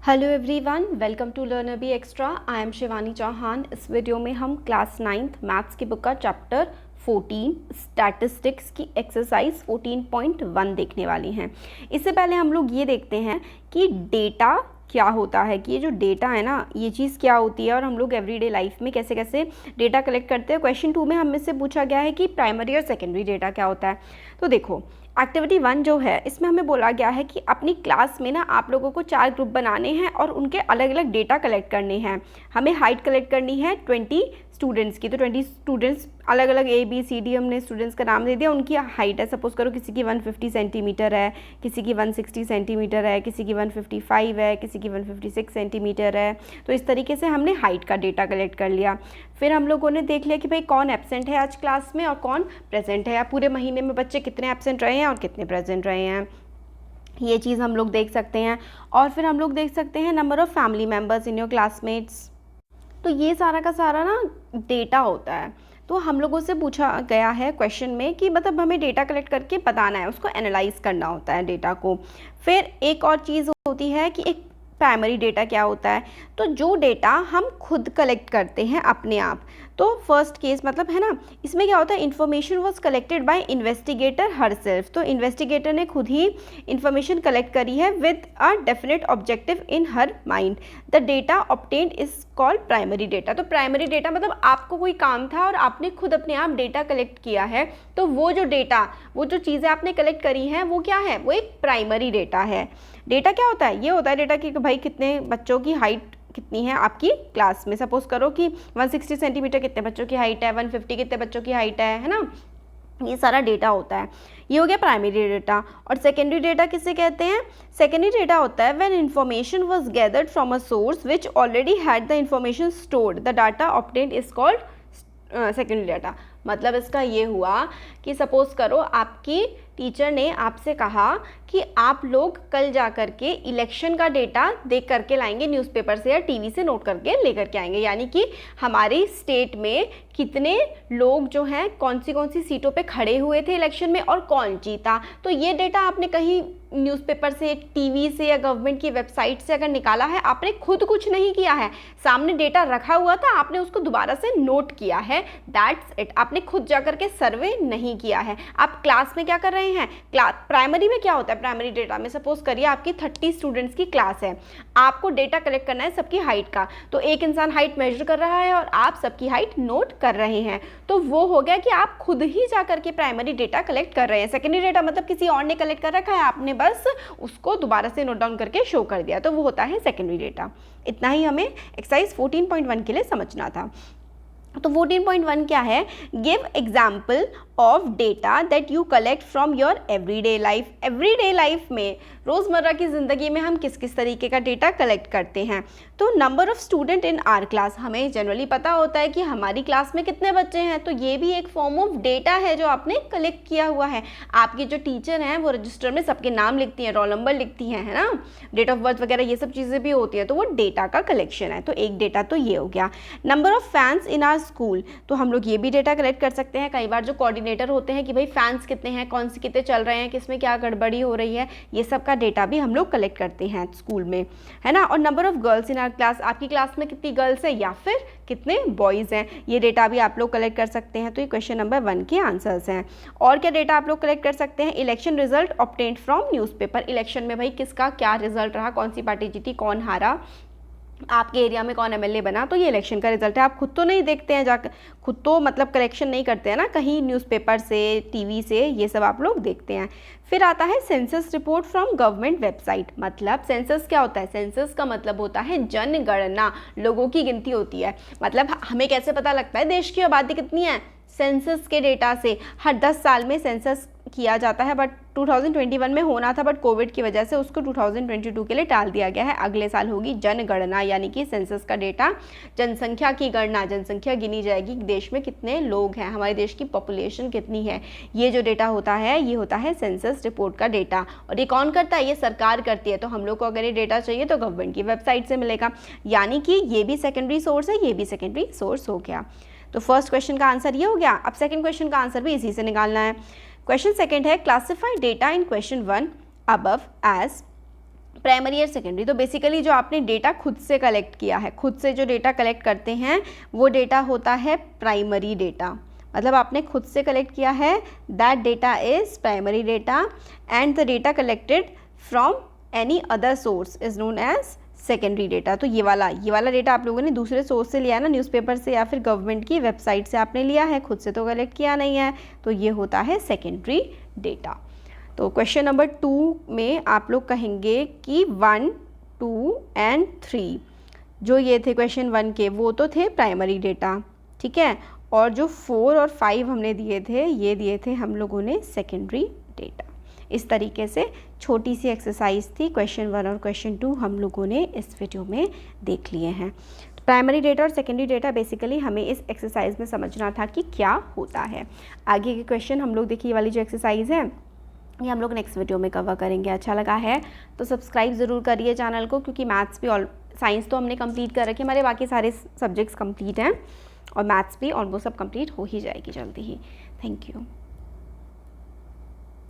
Hello everyone, welcome to Learner Bee Extra. I am Shivani Chauhan. इस video में हम class 9th maths की book का चैप्टर 14 स्टैटिस्टिक्स की एक्सरसाइज 14.1 देखने वाली हैं। इससे पहले हम लोग ये देखते हैं कि डेटा क्या होता है, कि ये जो डेटा है ना, ये चीज़ क्या होती है और हम लोग एवरीडे लाइफ में कैसे कैसे डेटा कलेक्ट करते हैं। क्वेश्चन 2 में हमें से पूछा गया है कि प्राइमरी और सेकेंडरी डेटा क्या होता है। तो देखो, एक्टिविटी 1 जो है इसमें हमें बोला गया है कि अपनी क्लास में ना आप लोगों को 4 ग्रुप बनाने हैं और उनके अलग अलग डेटा कलेक्ट करने हैं। हमें हाइट कलेक्ट करनी है 20 स्टूडेंट्स की। तो 20 स्टूडेंट्स अलग अलग ABCD हमने स्टूडेंट्स का नाम दे दिया, उनकी हाइट है। सपोज करो किसी की 150 सेंटीमीटर है, किसी की 160 सेंटीमीटर है, किसी की 155 है, किसी की 156 सेंटीमीटर है। तो इस तरीके से हमने हाइट का डेटा कलेक्ट कर लिया। फिर हम लोगों ने देख लिया कि भाई कौन एब्सेंट है आज क्लास में और कौन प्रेजेंट है, या पूरे महीने में बच्चे कितने एब्सेंट रहे हैं और कितने प्रेजेंट रहे हैं, ये चीज़ हम लोग देख सकते हैं। और फिर हम लोग देख सकते हैं number of family members in your classmates. तो ये सारा का सारा ना डेटा होता है। तो हम लोगों से पूछा गया है क्वेश्चन में कि मतलब हमें डेटा कलेक्ट करके बताना है, उसको एनालाइज करना होता है डेटा को। फिर एक और चीज़ होती है कि एक प्राइमरी डेटा क्या होता है। तो जो डेटा हम खुद कलेक्ट करते हैं अपने आप। तो फर्स्ट केस मतलब है ना, इसमें क्या होता है, information was collected by investigator herself. तो इन्वेस्टिगेटर ने खुद ही इन्फॉर्मेशन कलेक्ट करी है with a definite objective in her mind. The data obtained is called primary data. तो प्राइमरी डेटा मतलब आपको कोई काम था और आपने खुद अपने आप डेटा कलेक्ट किया है। तो वो जो डेटा, वो जो चीज़ें आपने कलेक्ट करी हैं वो क्या है, वो एक प्राइमरी डेटा है। डेटा क्या होता है, ये होता है डेटा कि भाई कितने बच्चों की हाइट कितनी है आपकी क्लास में। सपोज करो कि 160 सेंटीमीटर कितने बच्चों की हाइट है, 150 कितने बच्चों की हाइट है ना। ये सारा डेटा होता है। ये हो गया प्राइमरी डेटा। और सेकेंडरी डेटा किसे कहते हैं? सेकेंडरी डेटा होता है when information was gathered from a source which already had the information stored, the data obtained is called secondary data. मतलब इसका ये हुआ कि सपोज करो आपकी टीचर ने आपसे कहा कि आप लोग कल जा कर के इलेक्शन का डेटा देख करके लाएंगे, न्यूज़पेपर से या टीवी से नोट करके लेकर के आएंगे, यानी कि हमारी स्टेट में कितने लोग जो हैं कौन सी सीटों पे खड़े हुए थे इलेक्शन में और कौन जीता। तो ये डेटा आपने कहीं न्यूज़पेपर से, टीवी से या गवर्नमेंट की वेबसाइट से अगर निकाला है, आपने खुद कुछ नहीं किया है, सामने डेटा रखा हुआ था, आपने उसको दोबारा से नोट किया है, दैट्स इट। आपने खुद जा करके सर्वे नहीं किया है। आप क्लास में क्या कर रहे हैं, प्राइमरी में क्या होता है, प्राइमरी डेटा में सपोज करिए आपकी 30 स्टूडेंट्स की क्लास है, आपको डेटा कलेक्ट करना है सबकी हाइट का। तो एक इंसान हाइट मेजर कर रहा है और आप सबकी हाइट नोट कर रहे हैं। तो वो हो गया कि आप खुद ही जा करके प्राइमरी डेटा कलेक्ट कर रहे हैं। सेकेंडरी डेटा मतलब किसी और ने कलेक्ट कर रखा है, आपने बस उसको दोबारा से नोट डाउन करके शो कर दिया, तो वो होता है सेकेंडरी डेटा। इतना ही हमें एक्सरसाइज 14.1 के लिए समझना था। तो 14.1 क्या है, give example of data that you collect from your everyday life. Everyday life में, रोज़मर्रा की ज़िंदगी में हम किस किस तरीके का डेटा कलेक्ट करते हैं। तो number of student in are class, हमें जनरली पता होता है कि हमारी क्लास में कितने बच्चे हैं, तो ये भी एक फॉर्म ऑफ डेटा है जो आपने कलेक्ट किया हुआ है। आपकी जो टीचर हैं वो रजिस्टर में सबके नाम लिखती हैं, रोल नंबर लिखती हैं, है ना, डेट ऑफ बर्थ वगैरह ये सब चीज़ें भी होती हैं। तो वो डेटा का कलेक्शन है। तो एक डेटा तो ये हो गया। Number of fans in are school, तो हम लोग ये भी डेटा कलेक्ट कर सकते हैं। कई बार जो कोऑर्डिनेटर होते हैं कि भाई फैंस कितने हैं, कौन से कितने चल रहे हैं, किस में क्या गड़बड़ी हो रही है, ये सब का डेटा भी हम लोग कलेक्ट करते हैं स्कूल में, है ना। और number of girls in our class, आपकी क्लास में कितनी गर्ल्स है या फिर कितने बॉयज़ हैं, ये डेटा भी आप लोग कलेक्ट कर सकते हैं। तो ये क्वेश्चन नंबर 1 के आंसर्स हैं। और क्या डेटा आप लोग कलेक्ट कर सकते हैं? Election result obtained from newspaper. Election में भाई किसका क्या रिजल्ट रहा, कौन सी पार्टी जीती, कौन हारा, आपके एरिया में कौन MLA बना, तो ये इलेक्शन का रिजल्ट है। आप खुद तो नहीं देखते हैं जाकर, खुद तो मतलब कलेक्शन नहीं करते हैं ना, कहीं न्यूज़पेपर से, टीवी से, ये सब आप लोग देखते हैं। फिर आता है census report from government website. मतलब सेंसस क्या होता है, सेंसस का मतलब होता है जनगणना, लोगों की गिनती होती है। मतलब हमें कैसे पता लगता है देश की आबादी कितनी है, सेंसस के डेटा से। हर 10 साल में सेंसस किया जाता है, बट 2021 में होना था, बट कोविड की वजह से उसको 2022 के लिए टाल दिया गया है। अगले साल होगी जनगणना, यानी कि सेंसस का डेटा, जनसंख्या की गणना, जनसंख्या गिनी जाएगी, देश में कितने लोग हैं, हमारे देश की पॉपुलेशन कितनी है। ये जो डेटा होता है ये होता है सेंसस रिपोर्ट का डेटा। और ये कौन करता है, ये सरकार करती है। तो हम लोग को अगर ये डेटा चाहिए तो गवर्नमेंट की वेबसाइट से मिलेगा, यानी कि ये भी सेकेंडरी सोर्स है, ये भी सेकेंडरी सोर्स हो गया। तो फर्स्ट क्वेश्चन का आंसर ये हो गया। अब सेकंड क्वेश्चन का आंसर भी इसी से निकालना है। क्वेश्चन सेकंड है, क्लासिफाई डेटा इन क्वेश्चन 1 अबव एज प्राइमरी और सेकेंडरी, तो बेसिकली जो आपने डेटा खुद से कलेक्ट किया है, खुद से जो डेटा कलेक्ट करते हैं वो डेटा होता है प्राइमरी डेटा। मतलब आपने खुद से कलेक्ट किया है, that data is primary data, and the data collected from any other source is known as secondary data. तो ये वाला डेटा आप लोगों ने दूसरे सोर्स से लिया ना, न्यूज़पेपर से या फिर गवर्नमेंट की वेबसाइट से आपने लिया है, खुद से तो कलेक्ट किया नहीं है, तो ये होता है सेकेंडरी डेटा। तो क्वेश्चन नंबर 2 में आप लोग कहेंगे कि 1, 2 एंड 3 जो ये थे क्वेश्चन 1 के, वो तो थे प्राइमरी डेटा, ठीक है, और जो 4 और 5 हमने दिए थे, ये दिए थे हम लोगों ने सेकेंडरी डेटा। इस तरीके से छोटी सी एक्सरसाइज थी, क्वेश्चन 1 और क्वेश्चन 2 हम लोगों ने इस वीडियो में देख लिए हैं। प्राइमरी डेटा और सेकेंडरी डेटा बेसिकली हमें इस एक्सरसाइज में समझना था कि क्या होता है। आगे के क्वेश्चन हम लोग देखिए, वाली जो एक्सरसाइज है ये हम लोग नेक्स्ट वीडियो में कवर करेंगे। अच्छा लगा है तो सब्सक्राइब ज़रूर करिए चैनल को, क्योंकि मैथ्स भी और साइंस तो हमने कंप्लीट कर रखे, हमारे बाकी सारे सब्जेक्ट्स कंप्लीट हैं और मैथ्स भी ऑलमोस्ट सब कंप्लीट हो ही जाएगी जल्दी ही। Thank you.